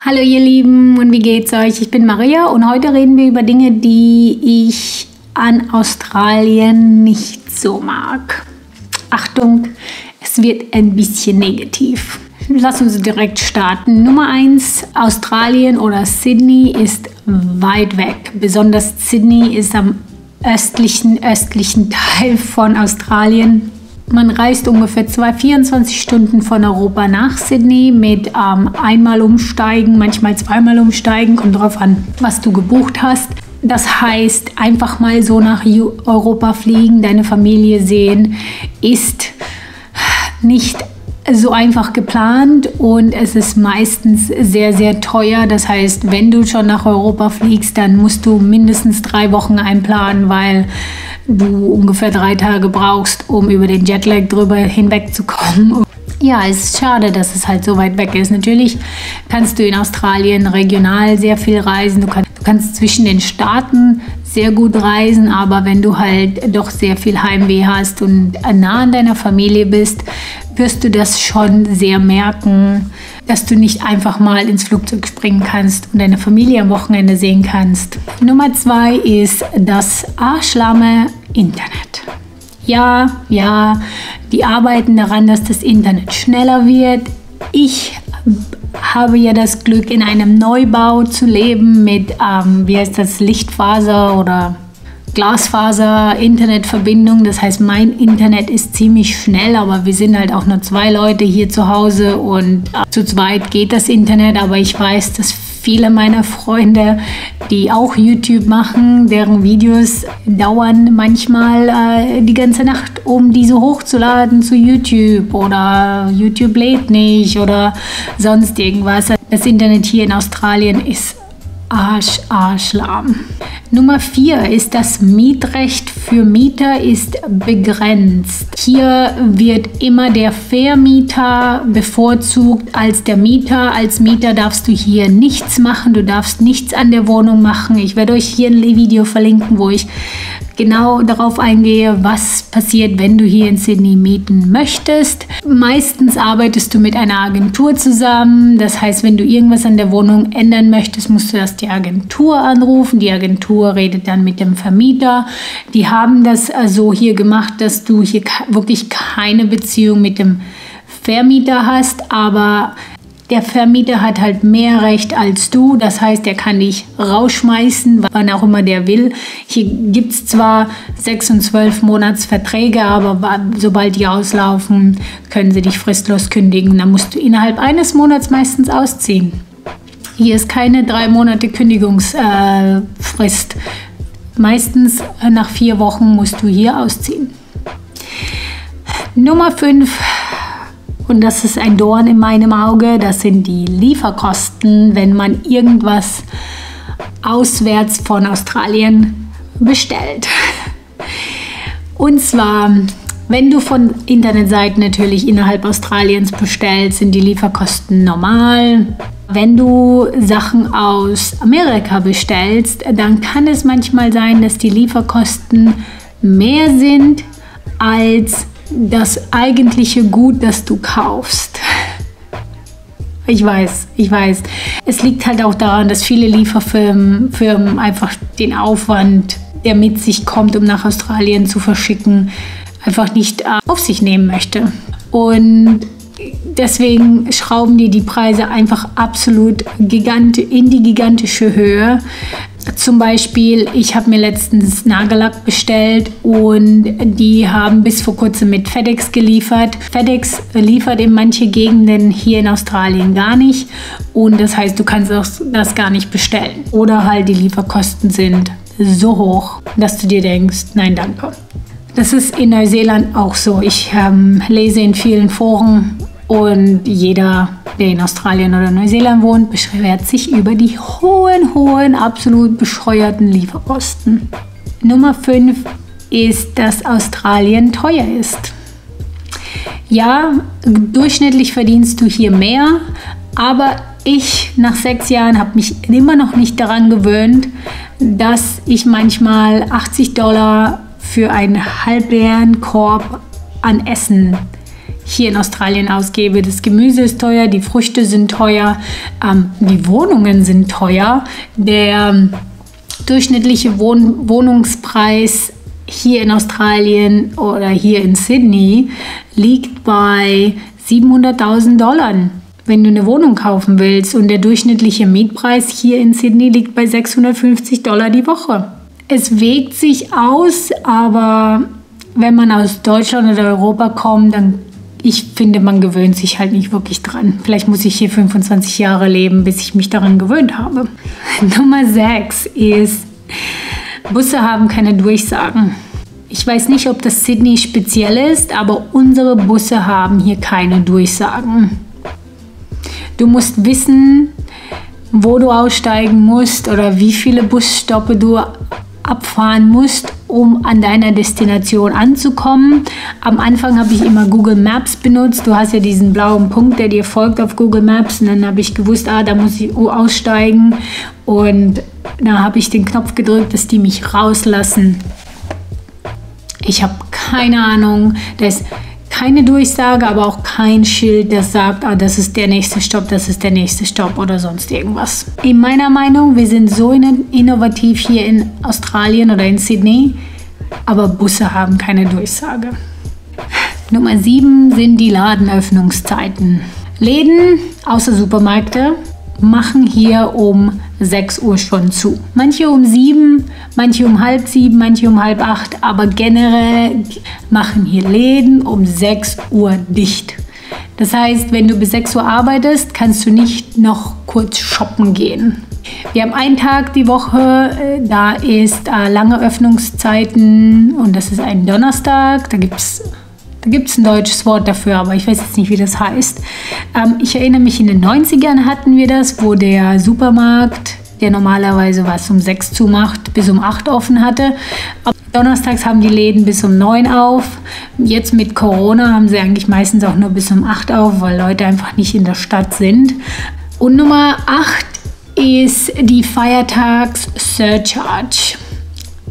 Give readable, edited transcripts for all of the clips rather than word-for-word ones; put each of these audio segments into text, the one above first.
Hallo ihr Lieben und wie geht's euch? Ich bin Maria und heute reden wir über Dinge, die ich an Australien nicht so mag. Achtung, es wird ein bisschen negativ. Lass uns direkt starten. Nummer 1, Australien oder Sydney ist weit weg. Besonders Sydney ist am östlichen Teil von Australien. Man reist ungefähr 24 Stunden von Europa nach Sydney mit einmal umsteigen, manchmal zweimal umsteigen, kommt drauf an, was du gebucht hast. Das heißt, einfach mal so nach Europa fliegen, deine Familie sehen, ist nicht so einfach geplant und es ist meistens sehr, sehr teuer. Das heißt, wenn du schon nach Europa fliegst, dann musst du mindestens 3 Wochen einplanen, weil du ungefähr 3 Tage brauchst, um über den Jetlag drüber hinwegzukommen. Ja, es ist schade, dass es halt so weit weg ist. Natürlich kannst du in Australien regional sehr viel reisen. Du kannst zwischen den Staaten sehr gut reisen, aber wenn du halt doch sehr viel Heimweh hast und nah an deiner Familie bist, wirst du das schon sehr merken, dass du nicht einfach mal ins Flugzeug springen kannst und deine Familie am Wochenende sehen kannst. Nummer 2 ist das arschlamme Internet. Ja, die arbeiten daran, dass das Internet schneller wird. Ich habe ja das Glück, in einem Neubau zu leben mit, Lichtfaser oder Glasfaser-Internetverbindung. Das heißt, mein Internet ist ziemlich schnell, aber wir sind halt auch nur 2 Leute hier zu Hause und zu zweit geht das Internet. Aber ich weiß, dass viele meiner Freunde, die auch YouTube machen, deren Videos dauern manchmal die ganze Nacht, um diese hochzuladen zu YouTube oder YouTube lädt nicht oder sonst irgendwas. Das Internet hier in Australien ist arschlahm. Nummer 4 ist das Mietrecht für Mieter ist begrenzt. Hier wird immer der Vermieter bevorzugt als der Mieter. Als Mieter darfst du hier nichts machen, du darfst nichts an der Wohnung machen. Ich werde euch hier ein Video verlinken, wo ich genau darauf eingehe, was passiert, wenn du hier in Sydney mieten möchtest. Meistens arbeitest du mit einer Agentur zusammen. Das heißt, wenn du irgendwas an der Wohnung ändern möchtest, musst du erst die Agentur anrufen. Die Agentur redet dann mit dem Vermieter. Die haben das also hier gemacht, dass du hier wirklich keine Beziehung mit dem Vermieter hast, aber der Vermieter hat halt mehr Recht als du, das heißt, er kann dich rausschmeißen, wann auch immer der will. Hier gibt es zwar 6 und 12 Monatsverträge, aber sobald die auslaufen, können sie dich fristlos kündigen. Dann musst du innerhalb eines Monats meistens ausziehen. Hier ist keine 3 Monate Kündigungsfrist. Meistens nach 4 Wochen musst du hier ausziehen. Nummer 5. Und das ist ein Dorn in meinem Auge, das sind die Lieferkosten, wenn man irgendwas auswärts von Australien bestellt. Und zwar, wenn du von Internetseiten natürlich innerhalb Australiens bestellst, sind die Lieferkosten normal. Wenn du Sachen aus Amerika bestellst, dann kann es manchmal sein, dass die Lieferkosten mehr sind als das eigentliche Gut, das du kaufst. Ich weiß. Es liegt halt auch daran, dass viele Lieferfirmen einfach den Aufwand, der mit sich kommt, um nach Australien zu verschicken, einfach nicht auf sich nehmen möchte. Und deswegen schrauben die Preise einfach absolut in die gigantische Höhe. Zum Beispiel, ich habe mir letztens Nagellack bestellt und die haben bis vor kurzem mit FedEx geliefert. FedEx liefert in manche Gegenden hier in Australien gar nicht und das heißt, du kannst das gar nicht bestellen. Oder halt die Lieferkosten sind so hoch, dass du dir denkst, nein, danke. Das ist in Neuseeland auch so. Ich lese in vielen Foren und jeder, der in Australien oder Neuseeland wohnt, beschwert sich über die hohen, absolut bescheuerten Lieferkosten. Nummer 5 ist, dass Australien teuer ist. Ja, durchschnittlich verdienst du hier mehr, aber ich nach 6 Jahren habe mich immer noch nicht daran gewöhnt, dass ich manchmal $80 für einen halbleeren Korb an Essen hier in Australien ausgebe. Das Gemüse ist teuer, die Früchte sind teuer, die Wohnungen sind teuer. Der durchschnittliche Wohnungspreis hier in Australien oder hier in Sydney liegt bei $700.000, wenn du eine Wohnung kaufen willst. Und der durchschnittliche Mietpreis hier in Sydney liegt bei $650 die Woche. Es wägt sich aus, aber wenn man aus Deutschland oder Europa kommt, dann, ich finde, man gewöhnt sich halt nicht wirklich dran. Vielleicht muss ich hier 25 Jahre leben, bis ich mich daran gewöhnt habe. Nummer 6 ist, Busse haben keine Durchsagen. Ich weiß nicht, ob das Sydney speziell ist, aber unsere Busse haben hier keine Durchsagen. Du musst wissen, wo du aussteigen musst oder wie viele Busstoppe du abfahren musst, um an deiner Destination anzukommen. Am Anfang habe ich immer Google Maps benutzt. Du hast ja diesen blauen Punkt, der dir folgt auf Google Maps. Und dann habe ich gewusst, da muss ich aussteigen. Und da habe ich den Knopf gedrückt, dass die mich rauslassen. Ich habe keine Ahnung. Da ist keine Durchsage, aber auch kein Schild, das sagt, das ist der nächste Stopp, das ist der nächste Stopp oder sonst irgendwas. In meiner Meinung, wir sind so innovativ hier in Australien oder in Sydney, aber Busse haben keine Durchsage. Nummer 7 sind die Ladenöffnungszeiten. Läden, außer Supermärkte, machen hier um 6 Uhr schon zu. Manche um 7, manche um halb 7, manche um halb 8, aber generell machen hier Läden um 6 Uhr dicht. Das heißt, wenn du bis 6 Uhr arbeitest, kannst du nicht noch kurz shoppen gehen. Wir haben einen Tag die Woche, da ist lange Öffnungszeiten und das ist ein Donnerstag. Da gibt es ein deutsches Wort dafür, aber ich weiß jetzt nicht, wie das heißt. Ich erinnere mich, in den 90ern hatten wir das, wo der Supermarkt, der normalerweise was um 6 zumacht, bis um 8 offen hatte. Aber donnerstags haben die Läden bis um 9 auf. Jetzt mit Corona haben sie eigentlich meistens auch nur bis um 8 auf, weil Leute einfach nicht in der Stadt sind. Und Nummer 8 ist die Feiertags-Surcharge.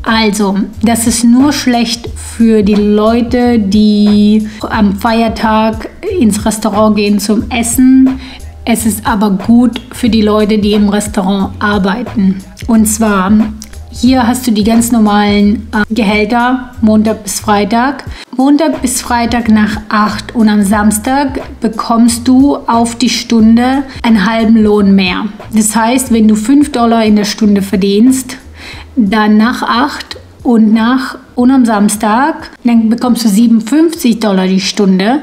Also, das ist nur schlecht für die Leute, die am Feiertag ins Restaurant gehen zum Essen. Es ist aber gut für die Leute, die im Restaurant arbeiten. Und zwar, hier hast du die ganz normalen Gehälter, Montag bis Freitag. Montag bis Freitag nach 8 und am Samstag bekommst du auf die Stunde einen halben Lohn mehr. Das heißt, wenn du $5 in der Stunde verdienst, dann nach 8 und am Samstag, dann bekommst du $57 die Stunde.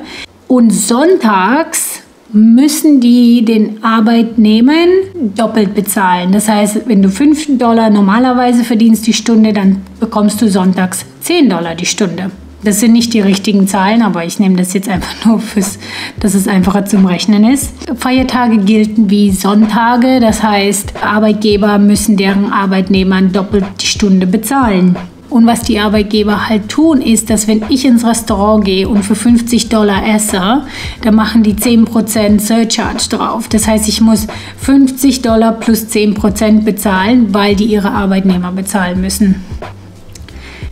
Und sonntags müssen die den Arbeitnehmern doppelt bezahlen. Das heißt, wenn du $5 normalerweise verdienst die Stunde, dann bekommst du sonntags $10 die Stunde. Das sind nicht die richtigen Zahlen, aber ich nehme das jetzt einfach nur dass es einfacher zum Rechnen ist. Feiertage gelten wie Sonntage, das heißt, Arbeitgeber müssen deren Arbeitnehmern doppelt die Stunde bezahlen. Und was die Arbeitgeber halt tun, ist, dass wenn ich ins Restaurant gehe und für $50 esse, dann machen die 10% Surcharge drauf. Das heißt, ich muss $50 plus 10% bezahlen, weil die ihre Arbeitnehmer bezahlen müssen.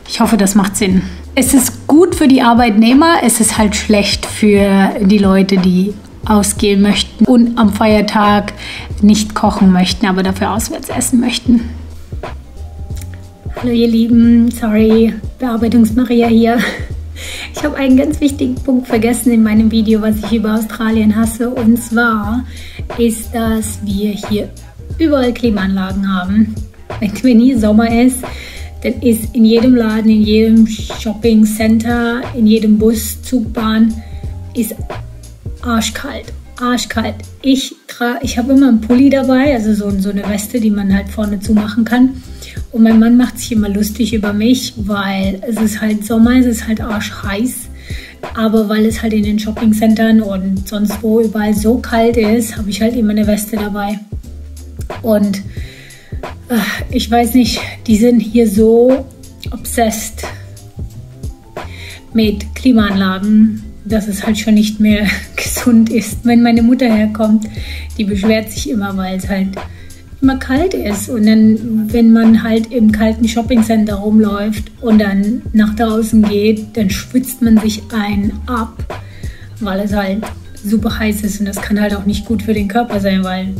Ich hoffe, das macht Sinn. Es ist gut für die Arbeitnehmer, es ist halt schlecht für die Leute, die ausgehen möchten und am Feiertag nicht kochen möchten, aber dafür auswärts essen möchten. Hallo ihr Lieben, sorry, Bearbeitungs-Maria hier. Ich habe einen ganz wichtigen Punkt vergessen in meinem Video, was ich über Australien hasse. Und zwar ist, dass wir hier überall Klimaanlagen haben. Wenn hier Sommer ist, dann ist in jedem Laden, in jedem Shopping Center, in jedem Bus, Zugbahn, ist arschkalt. Arschkalt. Ich habe immer einen Pulli dabei, also so eine Weste, die man halt vorne zumachen kann. Und mein Mann macht sich immer lustig über mich, weil es ist halt Sommer, es ist halt arschheiß. Aber weil es halt in den Shoppingcentern und sonst wo überall so kalt ist, habe ich halt immer eine Weste dabei. Und ich weiß nicht, die sind hier so obsessed mit Klimaanlagen, dass es halt schon nicht mehr gesund ist. Wenn meine Mutter herkommt, die beschwert sich immer, weil es halt immer kalt ist. Und dann, wenn man halt im kalten Shoppingcenter rumläuft und dann nach draußen geht, dann schwitzt man sich einen ab. weil es halt super heiß ist und das kann halt auch nicht gut für den Körper sein, weil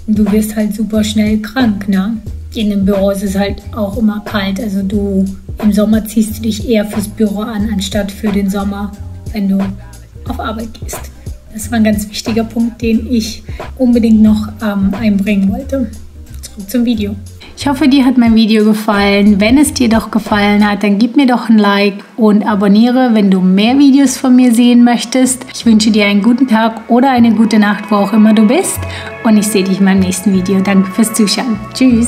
du wirst halt super schnell krank, ne? In dem Büro ist es halt auch immer kalt, also im Sommer ziehst du dich eher fürs Büro an, anstatt für den Sommer, wenn du auf Arbeit gehst. Das war ein ganz wichtiger Punkt, den ich unbedingt noch einbringen wollte. Zurück zum Video. Ich hoffe, dir hat mein Video gefallen. Wenn es dir doch gefallen hat, dann gib mir doch ein Like und abonniere, wenn du mehr Videos von mir sehen möchtest. Ich wünsche dir einen guten Tag oder eine gute Nacht, wo auch immer du bist. Und ich sehe dich in meinem nächsten Video. Danke fürs Zuschauen. Tschüss.